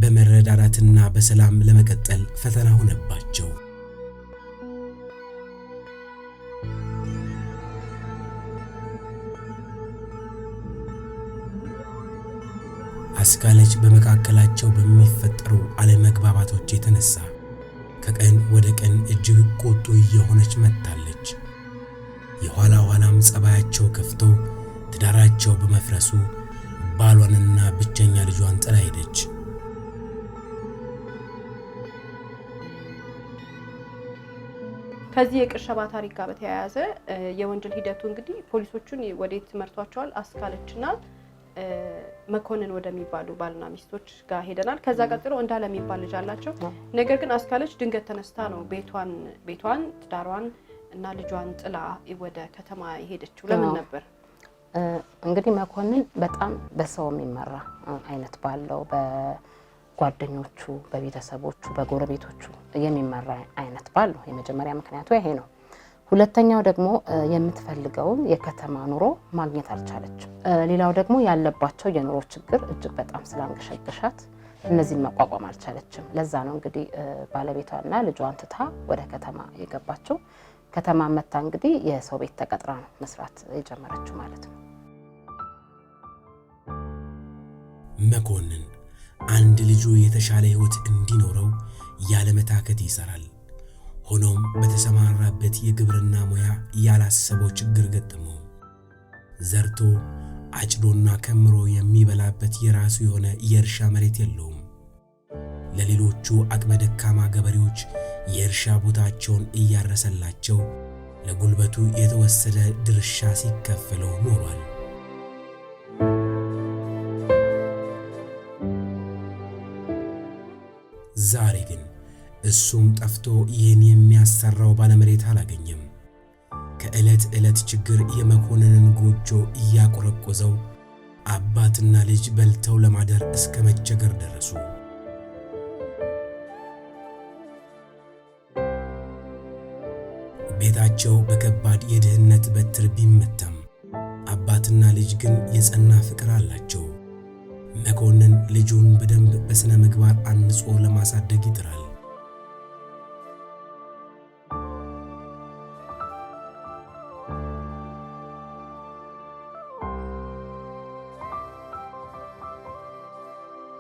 በመረዳዳትና በሰላም ለመቀጠል ፈተና ሆነባቸው። አስካለች በመካከላቸው በሚፈጠሩ አለመግባባቶች የተነሳ ከቀን ወደ ቀን እጅግ ቁጡ እየሆነች መጥታለች። የኋላ ኋላም ጸባያቸው ከፍቶ ትዳራቸው በመፍረሱ ባሏንና ብቸኛ ልጇን ጥላ ሄደች።
ከዚህ የቅሸባ ታሪክ ጋር በተያያዘ የወንጀል ሂደቱ እንግዲህ ፖሊሶቹን ወዴት መርቷቸዋል? አስካለችና መኮንን ወደሚባሉ ባልና ሚስቶች ጋር ሄደናል። ከዛ ቀጥሎ እንዳለ የሚባል ልጅ አላቸው። ነገር ግን አስካለች ድንገት ተነስታ ነው ቤቷን ትዳሯን እና ልጇን ጥላ ወደ ከተማ የሄደችው። ለምን ነበር?
እንግዲህ መኮንን በጣም በሰው የሚመራ አይነት ባለው በጓደኞቹ፣ በቤተሰቦቹ፣ በጎረቤቶቹ የሚመራ አይነት ባል ነው። የመጀመሪያ ምክንያቱ ይሄ ነው። ሁለተኛው ደግሞ የምትፈልገውን የከተማ ኑሮ ማግኘት አልቻለችም። ሌላው ደግሞ ያለባቸው የኑሮ ችግር እጅግ በጣም ስላንገሸገሻት እነዚህን መቋቋም አልቻለችም። ለዛ ነው እንግዲህ ባለቤቷና ልጇን ትታ ወደ ከተማ የገባችው። ከተማ መታ እንግዲህ የሰው ቤት ተቀጥራ ነው መስራት የጀመረችው ማለት ነው።
መኮንን አንድ ልጁ የተሻለ ሕይወት እንዲኖረው ያለመታከት ይሰራል። ሆኖም በተሰማራበት የግብርና ሙያ ያላሰበው ችግር ገጠመው። ዘርቶ አጭዶና ከምሮ የሚበላበት የራሱ የሆነ የእርሻ መሬት የለውም። ለሌሎቹ አቅመ ደካማ ገበሬዎች የእርሻ ቦታቸውን እያረሰላቸው ለጉልበቱ የተወሰደ ድርሻ ሲከፈለው ኖሯል። ዛሬ ግን እሱም ጠፍቶ ይህን የሚያሰራው ባለመሬት አላገኘም። ከዕለት ዕለት ችግር የመኮንንን ጎጆ እያቆረቆዘው አባትና ልጅ በልተው ለማደር እስከ መቸገር ደረሱ። ቤታቸው በከባድ የድህነት በትር ቢመታም አባትና ልጅ ግን የጸና ፍቅር አላቸው። መኮንን ልጁን በደንብ በስነ ምግባር አንጾ ለማሳደግ ይጥራል።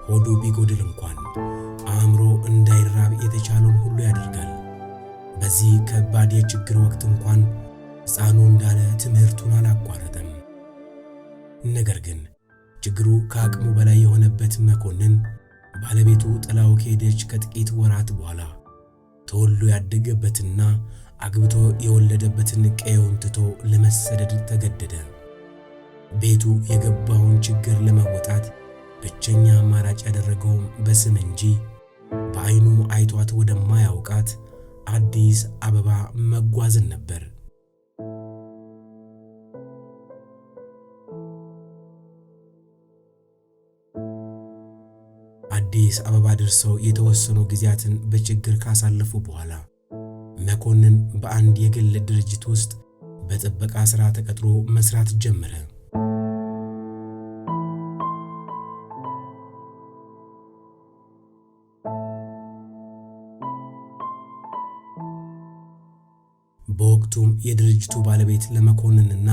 ሆዱ ቢጎድል እንኳን አእምሮ እንዳይራብ የተቻለውን ሁሉ ያደርጋል። በዚህ ከባድ የችግር ወቅት እንኳን ሕፃኑ እንዳለ ትምህርቱን አላቋረጠም። ነገር ግን ችግሩ ከአቅሙ በላይ የሆነበት መኮንን ባለቤቱ ጥላው ከሄደች ከጥቂት ወራት በኋላ ተወልዶ ያደገበትና አግብቶ የወለደበትን ቀየውን ትቶ ለመሰደድ ተገደደ። ቤቱ የገባውን ችግር ለመወጣት ብቸኛ አማራጭ ያደረገውም በስም እንጂ በዓይኑ አይቷት ወደማያውቃት አዲስ አበባ መጓዝን ነበር። አዲስ አበባ ደርሰው የተወሰኑ ጊዜያትን በችግር ካሳለፉ በኋላ መኮንን በአንድ የግል ድርጅት ውስጥ በጥበቃ ሥራ ተቀጥሮ መስራት ጀመረ። በወቅቱም የድርጅቱ ባለቤት ለመኮንንና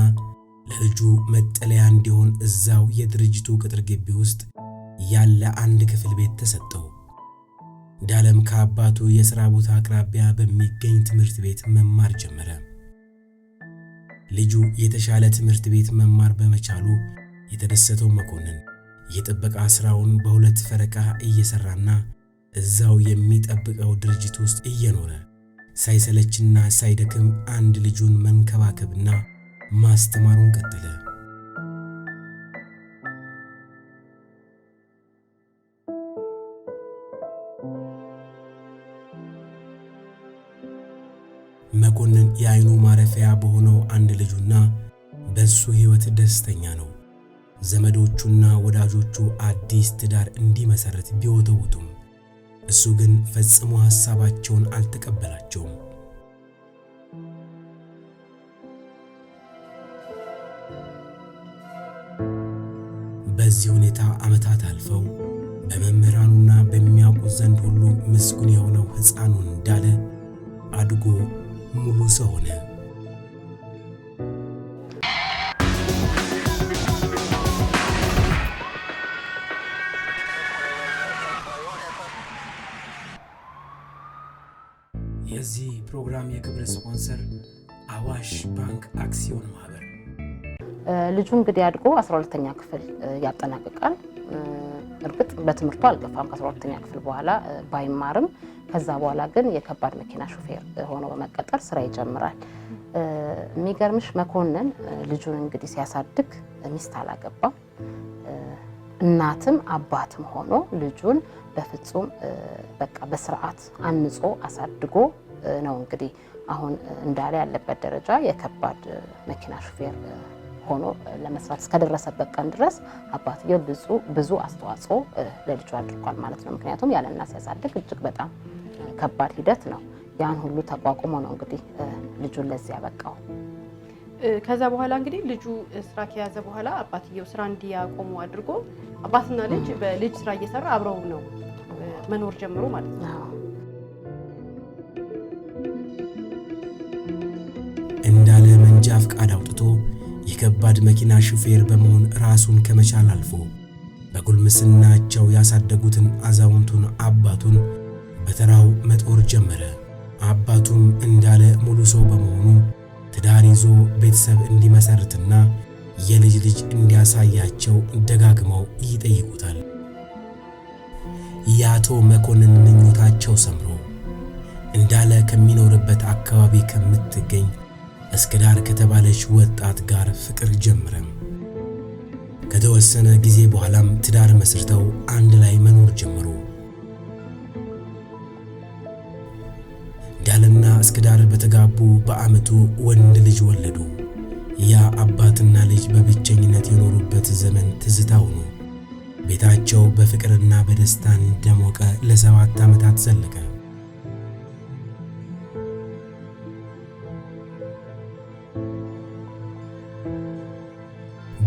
ለልጁ መጠለያ እንዲሆን እዛው የድርጅቱ ቅጥር ግቢ ውስጥ ያለ አንድ ክፍል ቤት ተሰጠው። ዳለም ከአባቱ የሥራ ቦታ አቅራቢያ በሚገኝ ትምህርት ቤት መማር ጀመረ። ልጁ የተሻለ ትምህርት ቤት መማር በመቻሉ የተደሰተው መኮንን የጥበቃ ሥራውን በሁለት ፈረቃ እየሰራና እዛው የሚጠብቀው ድርጅት ውስጥ እየኖረ ሳይሰለችና ሳይደክም አንድ ልጁን መንከባከብና ማስተማሩን ቀጠለ። መኮንን የዓይኑ ማረፊያ በሆነው አንድ ልጁና በሱ ሕይወት ደስተኛ ነው። ዘመዶቹና ወዳጆቹ አዲስ ትዳር እንዲመሰረት ቢወተውቱም እሱ ግን ፈጽሞ ሐሳባቸውን አልተቀበላቸውም። በዚህ ሁኔታ ዓመታት አልፈው በመምህራኑና በሚያውቁት ዘንድ ሁሉ ምስጉን የሆነው ሕፃኑን እንዳለ አድጎ ሙሉ ሰው ሆነ። የዚህ ፕሮግራም የክብር ስፖንሰር አዋሽ ባንክ አክሲዮን ማህበር።
ልጁ እንግዲህ አድጎ 12ኛ ክፍል ያጠናቅቃል። እርግጥ በትምህርቱ አልገፋም ከ12ኛ ክፍል በኋላ ባይማርም፣ ከዛ በኋላ ግን የከባድ መኪና ሹፌር ሆኖ በመቀጠር ስራ ይጀምራል። የሚገርምሽ መኮንን ልጁን እንግዲህ ሲያሳድግ ሚስት አላገባም። እናትም አባትም ሆኖ ልጁን በፍጹም በቃ በስርዓት አንጾ አሳድጎ ነው እንግዲህ አሁን እንዳለ ያለበት ደረጃ የከባድ መኪና ሹፌር ሆኖ ለመስራት እስከደረሰበት ቀን ድረስ አባትየው ብዙ አስተዋጽኦ ለልጁ አድርጓል ማለት ነው። ምክንያቱም ያለ እናት ሲያሳድግ እጅግ በጣም ከባድ ሂደት ነው። ያን ሁሉ ተቋቁሞ ነው እንግዲህ ልጁን ለዚህ ያበቃው።
ከዛ በኋላ እንግዲህ ልጁ ስራ ከያዘ በኋላ አባትየው ስራ እንዲያቆሙ አድርጎ አባትና ልጅ በልጅ ስራ እየሰራ አብረው ነው መኖር ጀምሮ ማለት ነው።
እንዳለ መንጃ ፈቃድ አውጥቶ የከባድ መኪና ሹፌር በመሆን ራሱን ከመቻል አልፎ በጉልምስናቸው ያሳደጉትን አዛውንቱን አባቱን በተራው መጦር ጀመረ። አባቱም እንዳለ ሙሉ ሰው በመሆኑ ትዳር ይዞ ቤተሰብ እንዲመሰርትና የልጅ ልጅ እንዲያሳያቸው ደጋግመው ይጠይቁታል። የአቶ መኮንን ምኞታቸው ሰምሮ እንዳለ ከሚኖርበት አካባቢ ከምትገኝ እስከዳር ከተባለች ወጣት ጋር ፍቅር ጀመረም። ከተወሰነ ጊዜ በኋላም ትዳር መስርተው አንድ ላይ መኖር ጀመሩ። እንዳለና እስከዳር በተጋቡ በዓመቱ ወንድ ልጅ ወለዱ። ያ አባትና ልጅ በብቸኝነት የኖሩበት ዘመን ትዝታው ነው። ቤታቸው በፍቅርና በደስታ እንደሞቀ ለ7 ዓመታት ዘለቀ።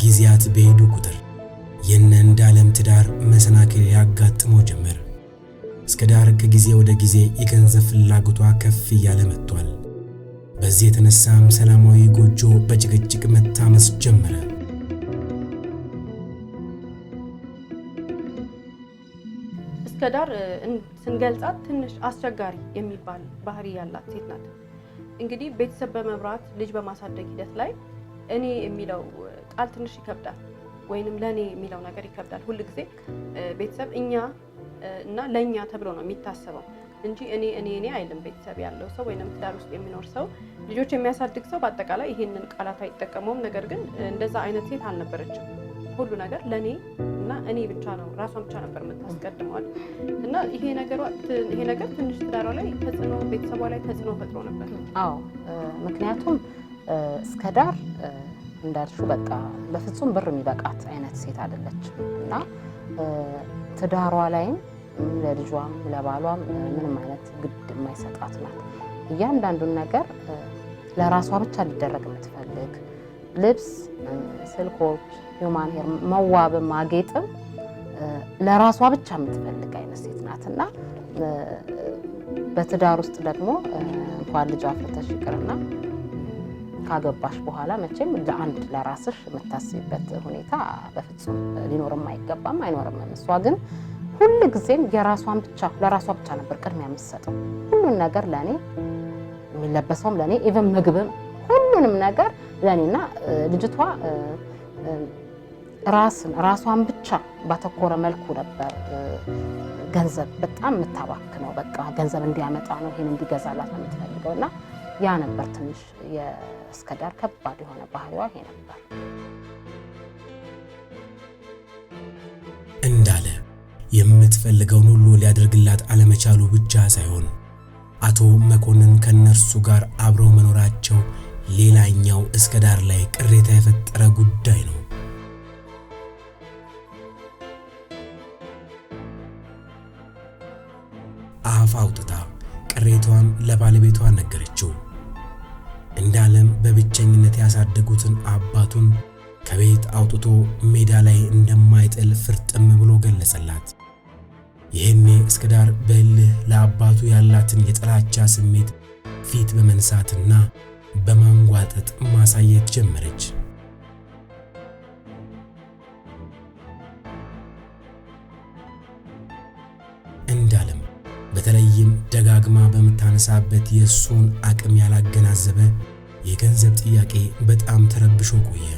ጊዜያት በሄዱ ቁጥር የነ እንዳለም ትዳር መሰናክል ያጋጥመው ጀመር። እስከዳር ከጊዜ ወደ ጊዜ የገንዘብ ፍላጎቷ ከፍ እያለ መጥቷል። በዚህ የተነሳም ሰላማዊ ጎጆ በጭቅጭቅ መታመስ ጀመረ።
እስከዳር ስንገልጻት ትንሽ አስቸጋሪ የሚባል ባህሪ ያላት ሴት ናት። እንግዲህ ቤተሰብ በመብራት ልጅ በማሳደግ ሂደት ላይ እኔ የሚለው ቃል ትንሽ ይከብዳል፣ ወይንም ለኔ የሚለው ነገር ይከብዳል። ሁሉ ጊዜ ቤተሰብ እኛ እና ለኛ ተብሎ ነው የሚታሰበው እንጂ እኔ አይልም። ቤተሰብ ያለው ሰው ወይንም ትዳር ውስጥ የሚኖር ሰው ልጆች የሚያሳድግ ሰው በአጠቃላይ ይሄንን ቃላት አይጠቀመውም። ነገር ግን እንደዛ አይነት ሴት አልነበረችም። ሁሉ ነገር ለኔ እና እኔ ብቻ ነው፣ ራሷን ብቻ ነበር የምታስቀድመዋል። እና ይሄ ነገር ትንሽ ትዳሯ ላይ ተጽዕኖ፣ ቤተሰቧ ላይ ተጽዕኖ ፈጥሮ ነበር።
አዎ፣ ምክንያቱም እስከዳር እንዳልሽው በቃ በፍጹም ብር የሚበቃት አይነት ሴት አይደለችም እና ትዳሯ ላይም ለልጇም ለባሏም ምንም አይነት ግድ የማይሰጣት ናት። እያንዳንዱን ነገር ለራሷ ብቻ ሊደረግ የምትፈልግ ልብስ፣ ስልኮች፣ ሂውማን ሄር መዋብም ማጌጥም ለራሷ ብቻ የምትፈልግ አይነት ሴት ናት እና በትዳር ውስጥ ደግሞ እንኳን ልጅ አፍርተሽ ይቅርና ካገባሽ በኋላ መቼም ለአንድ ለራስሽ የምታስቢበት ሁኔታ በፍጹም ሊኖርም አይገባም አይኖርም። እሷ ግን ሁሉ ጊዜም የራሷን ብቻ ለራሷ ብቻ ነበር ቅድሚያ የምትሰጠው። ሁሉን ነገር ለኔ፣ የሚለበሰውም ለኔ፣ ኢቭን ምግብም ሁሉንም ነገር ለኔና ልጅቷ ራሷን ብቻ ባተኮረ መልኩ ነበር ገንዘብ በጣም የምታባክነው። በቃ ገንዘብ እንዲያመጣ ነው፣ ይሄን እንዲገዛላት ነው የምትፈልገውና ያ ነበር ትንሽ የእስከዳር ከባድ የሆነ ባህሪዋ ይሄ ነበር።
እንዳለ የምትፈልገውን ሁሉ ሊያደርግላት አለመቻሉ ብቻ ሳይሆን አቶ መኮንን ከነርሱ ጋር አብረው መኖራቸው ሌላኛው እስከዳር ላይ ቅሬታ የፈጠረ ጉዳይ ነው። አፍ አውጥታ ቅሬታዋን ለባለቤቷ ነገረችው። እንዳለም በብቸኝነት ያሳደጉትን አባቱን ከቤት አውጥቶ ሜዳ ላይ እንደማይጥል ፍርጥም ብሎ ገለጸላት። ይህኔ እስከዳር በእልህ ለአባቱ ያላትን የጥላቻ ስሜት ፊት በመንሳትና በማንጓጠጥ ማሳየት ጀመረች። እንዳለም በተለይም ደጋግማ በምታነሳበት የእሱን አቅም ያላገናዘበ የገንዘብ ጥያቄ በጣም ተረብሾ ቆየ።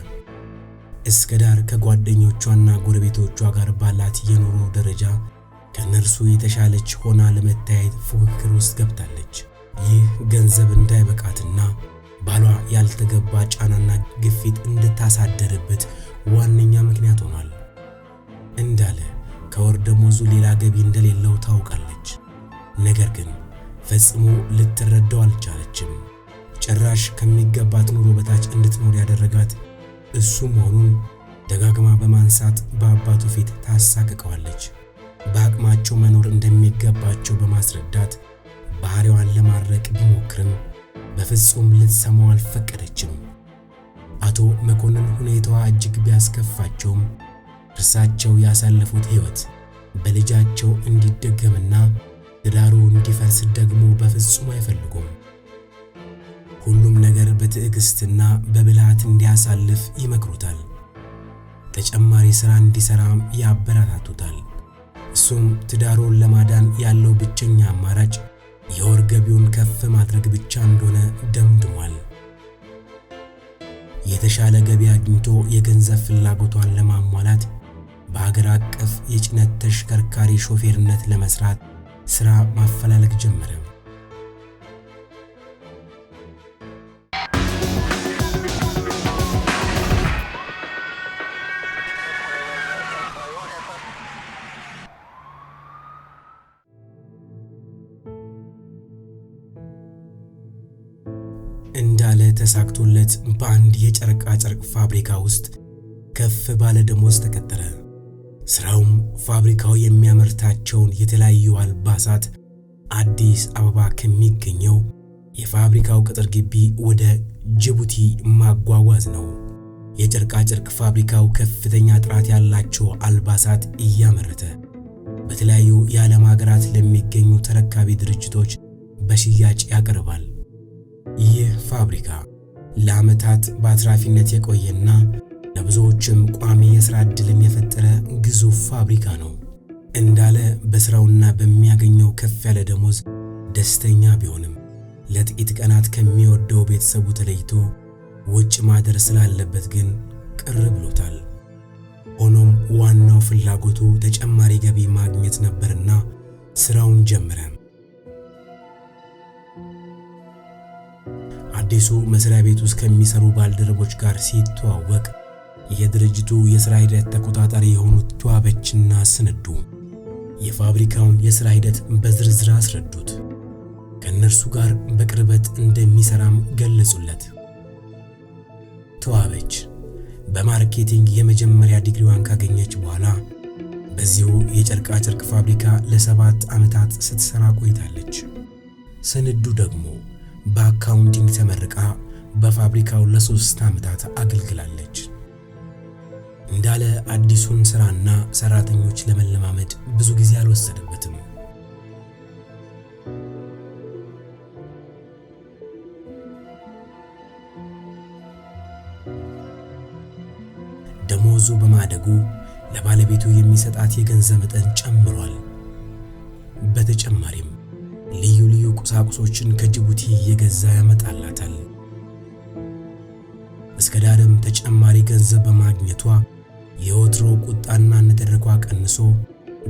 እስከዳር ከጓደኞቿና ጎረቤቶቿ ጋር ባላት የኑሮ ደረጃ ከነርሱ የተሻለች ሆና ለመታየት ፉክክር ውስጥ ገብታለች። ይህ ገንዘብ እንዳይበቃትና ባሏ ያልተገባ ጫናና ግፊት እንድታሳደርበት ዋነኛ ምክንያት ሆኗል። እንዳለ ከወር ደሞዙ ሌላ ገቢ እንደሌለው ታውቃለች። ነገር ግን ፈጽሞ ልትረዳው አልቻለችም። ጭራሽ ከሚገባት ኑሮ በታች እንድትኖር ያደረጋት እሱ መሆኑን ደጋግማ በማንሳት በአባቱ ፊት ታሳቅቀዋለች። በአቅማቸው መኖር እንደሚገባቸው በማስረዳት ባህሪዋን ለማድረቅ ቢሞክርም በፍጹም ልትሰማው አልፈቀደችም። አቶ መኮንን ሁኔታዋ እጅግ ቢያስከፋቸውም እርሳቸው ያሳለፉት ሕይወት በልጃቸው እንዲደገምና ትዳሩ እንዲፈርስ ደግሞ በፍጹም አይፈልጉም። ሁሉም ነገር በትዕግስትና በብልሃት እንዲያሳልፍ ይመክሩታል። ተጨማሪ ሥራ እንዲሰራም ያበረታቱታል። እሱም ትዳሩን ለማዳን ያለው ብቸኛ አማራጭ የወር ገቢውን ከፍ ማድረግ ብቻ እንደሆነ ደምድሟል። የተሻለ ገቢ አግኝቶ የገንዘብ ፍላጎቷን ለማሟላት በሀገር አቀፍ የጭነት ተሽከርካሪ ሾፌርነት ለመስራት ሥራ ማፈላለግ ጀመረ። እንዳለ ተሳክቶለት በአንድ የጨርቃ ጨርቅ ፋብሪካ ውስጥ ከፍ ባለ ደሞዝ ተቀጠረ። ስራውም ፋብሪካው የሚያመርታቸውን የተለያዩ አልባሳት አዲስ አበባ ከሚገኘው የፋብሪካው ቅጥር ግቢ ወደ ጅቡቲ ማጓጓዝ ነው። የጨርቃ ጨርቅ ፋብሪካው ከፍተኛ ጥራት ያላቸው አልባሳት እያመረተ በተለያዩ የዓለም ሀገራት ለሚገኙ ተረካቢ ድርጅቶች በሽያጭ ያቀርባል። ይህ ፋብሪካ ለዓመታት በአትራፊነት የቆየና ለብዙዎችም ቋሚ የሥራ ዕድልን የፈጠረ ግዙፍ ፋብሪካ ነው። እንዳለ በሥራውና በሚያገኘው ከፍ ያለ ደሞዝ ደስተኛ ቢሆንም ለጥቂት ቀናት ከሚወደው ቤተሰቡ ተለይቶ ውጭ ማደር ስላለበት ግን ቅር ብሎታል። ሆኖም ዋናው ፍላጎቱ ተጨማሪ ገቢ ማግኘት ነበርና ሥራውን ጀመረ። አዲሱ መስሪያ ቤት ውስጥ ከሚሰሩ ባልደረቦች ጋር ሲተዋወቅ የድርጅቱ የሥራ ሂደት ተቆጣጣሪ የሆኑት ተዋበችና ስንዱ የፋብሪካውን የሥራ ሂደት በዝርዝር አስረዱት። ከእነርሱ ጋር በቅርበት እንደሚሰራም ገለጹለት። ተዋበች በማርኬቲንግ የመጀመሪያ ዲግሪዋን ካገኘች በኋላ በዚሁ የጨርቃ ጨርቅ ፋብሪካ ለ7 ዓመታት ስትሰራ ቆይታለች። ስንዱ ደግሞ በአካውንቲንግ ተመርቃ በፋብሪካው ለ3 ዓመታት አገልግላለች። እንዳለ አዲሱን ሥራና ሰራተኞች ለመለማመድ ብዙ ጊዜ አልወሰደበትም። ደሞዙ በማደጉ ለባለቤቱ የሚሰጣት የገንዘብ መጠን ጨምሯል። በተጨማሪም ልዩ ልዩ ቁሳቁሶችን ከጅቡቲ እየገዛ ያመጣላታል። እስከ ዳርም ተጨማሪ ገንዘብ በማግኘቷ የወትሮ ቁጣና ንትርኳ ቀንሶ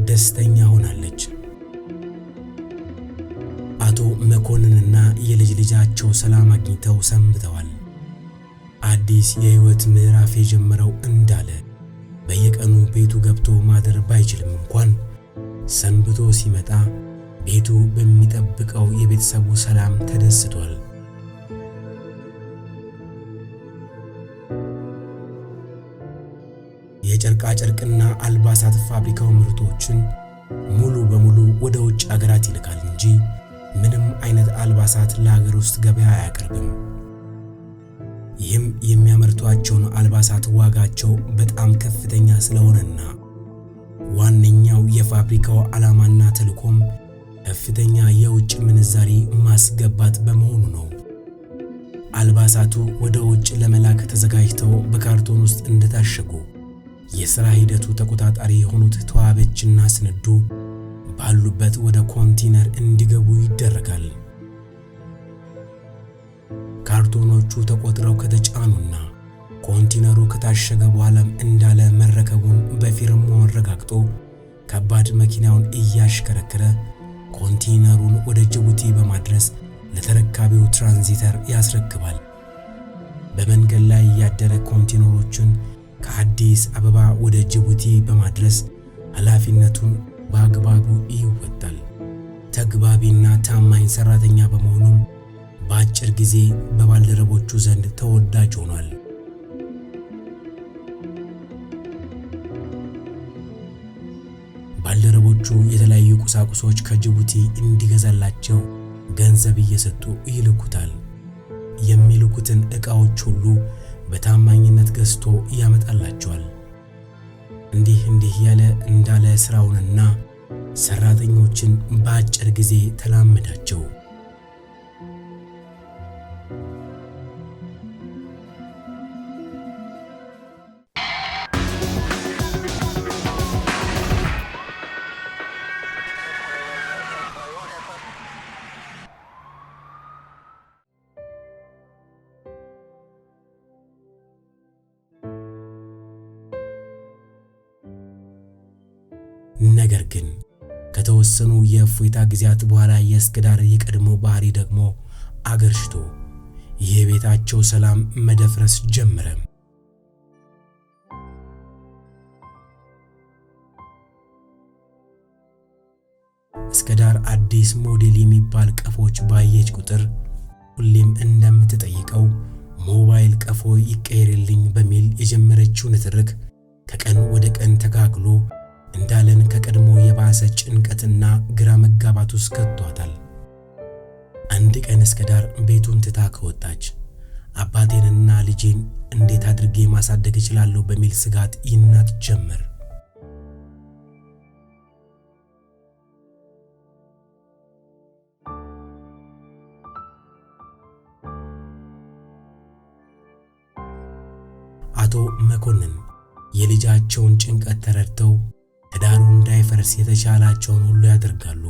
ደስተኛ ሆናለች። አቶ መኮንንና የልጅ ልጃቸው ሰላም አግኝተው ሰንብተዋል። አዲስ የሕይወት ምዕራፍ የጀመረው እንዳለ በየቀኑ ቤቱ ገብቶ ማደር ባይችልም እንኳን ሰንብቶ ሲመጣ ቤቱ በሚጠብቀው የቤተሰቡ ሰላም ተደስቷል። የጨርቃ ጨርቅና አልባሳት ፋብሪካው ምርቶችን ሙሉ በሙሉ ወደ ውጭ አገራት ይልካል እንጂ ምንም አይነት አልባሳት ለሀገር ውስጥ ገበያ አያቀርብም። ይህም የሚያመርቷቸውን አልባሳት ዋጋቸው በጣም ከፍተኛ ስለሆነና ዋነኛው የፋብሪካው ዓላማና ተልዕኮም ከፍተኛ የውጭ ምንዛሪ ማስገባት በመሆኑ ነው። አልባሳቱ ወደ ውጭ ለመላክ ተዘጋጅተው በካርቶን ውስጥ እንደታሸጉ የሥራ ሂደቱ ተቆጣጣሪ የሆኑት ተዋበችና ስንዱ ባሉበት ወደ ኮንቴነር እንዲገቡ ይደረጋል። ካርቶኖቹ ተቆጥረው ከተጫኑና ኮንቴነሩ ከታሸገ በኋላም እንዳለ መረከቡን በፊርማ አረጋግጦ ከባድ መኪናውን እያሽከረከረ ኮንቴነሩን ወደ ጅቡቲ በማድረስ ለተረካቢው ትራንዚተር ያስረክባል። በመንገድ ላይ ያደረ ኮንቴነሮችን ከአዲስ አበባ ወደ ጅቡቲ በማድረስ ኃላፊነቱን በአግባቡ ይወጣል። ተግባቢና ታማኝ ሰራተኛ በመሆኑም በአጭር ጊዜ በባልደረቦቹ ዘንድ ተወዳጅ ሆኗል። ባልደረቦቹ የተለያዩ ቁሳቁሶች ከጅቡቲ እንዲገዛላቸው ገንዘብ እየሰጡ ይልኩታል። የሚልኩትን ዕቃዎች ሁሉ በታማኝነት ገዝቶ ያመጣላቸዋል። እንዲህ ያለ እንዳለ ስራውንና ሰራተኞችን በአጭር ጊዜ ተላመዳቸው። ነገር ግን ከተወሰኑ የእፎይታ ጊዜያት በኋላ የእስከዳር የቀድሞ ባህሪ ደግሞ አገርሽቶ የቤታቸው ሰላም መደፍረስ ጀመረ። እስከዳር አዲስ ሞዴል የሚባል ቀፎች ባየች ቁጥር ሁሌም እንደምትጠይቀው ሞባይል ቀፎ ይቀየርልኝ በሚል የጀመረችው ንትርክ ከቀን ወደ ቀን ተጋግሎ እንዳለን ከቀድሞ የባሰ ጭንቀትና ግራ መጋባት ውስጥ ከቷታል። አንድ ቀን እስከዳር ቤቱን ትታ ከወጣች አባቴንና ልጄን እንዴት አድርጌ ማሳደግ እችላለሁ በሚል ስጋት ይናት ጀመር። አቶ መኮንን የልጃቸውን ጭንቀት ተረድተው ትዳሩ እንዳይፈርስ የተቻላቸውን ሁሉ ያደርጋሉ።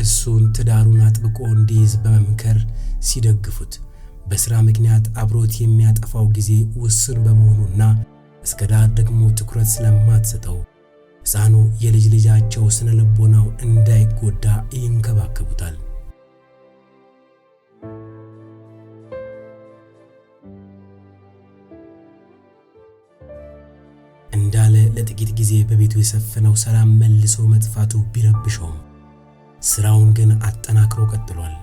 እሱን ትዳሩን አጥብቆ እንዲይዝ በመምከር ሲደግፉት በስራ ምክንያት አብሮት የሚያጠፋው ጊዜ ውስን በመሆኑና እስከዳር ደግሞ ትኩረት ስለማትሰጠው ሕፃኑ የልጅ ልጃቸው ስነ ልቦናው እንዳይጎዳ ይንከባከቡታል። እንዳለ ለጥቂት ጊዜ በቤቱ የሰፈነው ሰላም መልሶ መጥፋቱ ቢረብሸውም ስራውን ግን አጠናክሮ ቀጥሏል።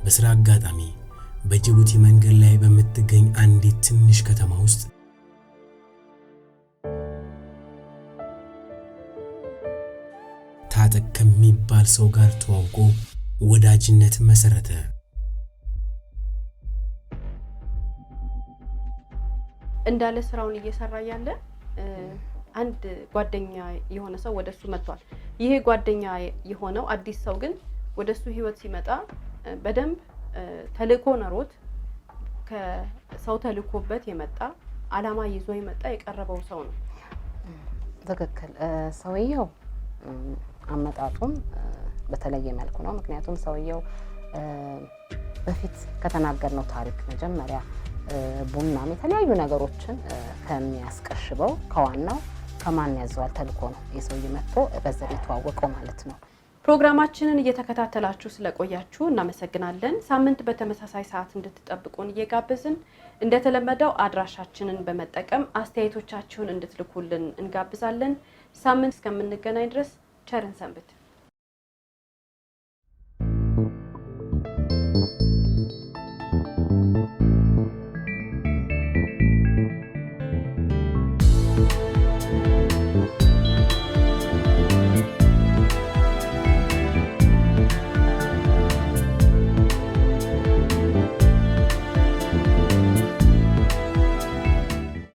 በስራ አጋጣሚ በጅቡቲ መንገድ ላይ በምትገኝ አንዲት ትንሽ ከተማ ውስጥ ታጠቅ ከሚባል ሰው ጋር ተዋውቆ ወዳጅነት መሰረተ።
እንዳለ ስራውን እየሰራ ያለ አንድ ጓደኛ የሆነ ሰው ወደሱ መጥቷል። ይሄ ጓደኛ የሆነው አዲስ ሰው ግን ወደሱ ህይወት ሲመጣ በደንብ ተልእኮ ነሮት ከሰው ተልኮበት የመጣ አላማ ይዞ የመጣ የቀረበው ሰው ነው።
ትክክል። ሰውየው አመጣጡም በተለየ መልኩ ነው። ምክንያቱም ሰውየው በፊት ከተናገርነው ታሪክ መጀመሪያ ቡናም የተለያዩ ነገሮችን ከሚያስቀሽበው ከዋናው ከማን ያዘዋል ተልኮ ነው የሰውዬ መጥቶ በዘዴ ተዋወቀው ማለት ነው።
ፕሮግራማችንን እየተከታተላችሁ ስለቆያችሁ እናመሰግናለን። ሳምንት በተመሳሳይ ሰዓት እንድትጠብቁን እየጋበዝን እንደተለመደው አድራሻችንን በመጠቀም አስተያየቶቻችሁን እንድትልኩልን እንጋብዛለን። ሳምንት እስከምንገናኝ ድረስ ቸርን ሰንብት።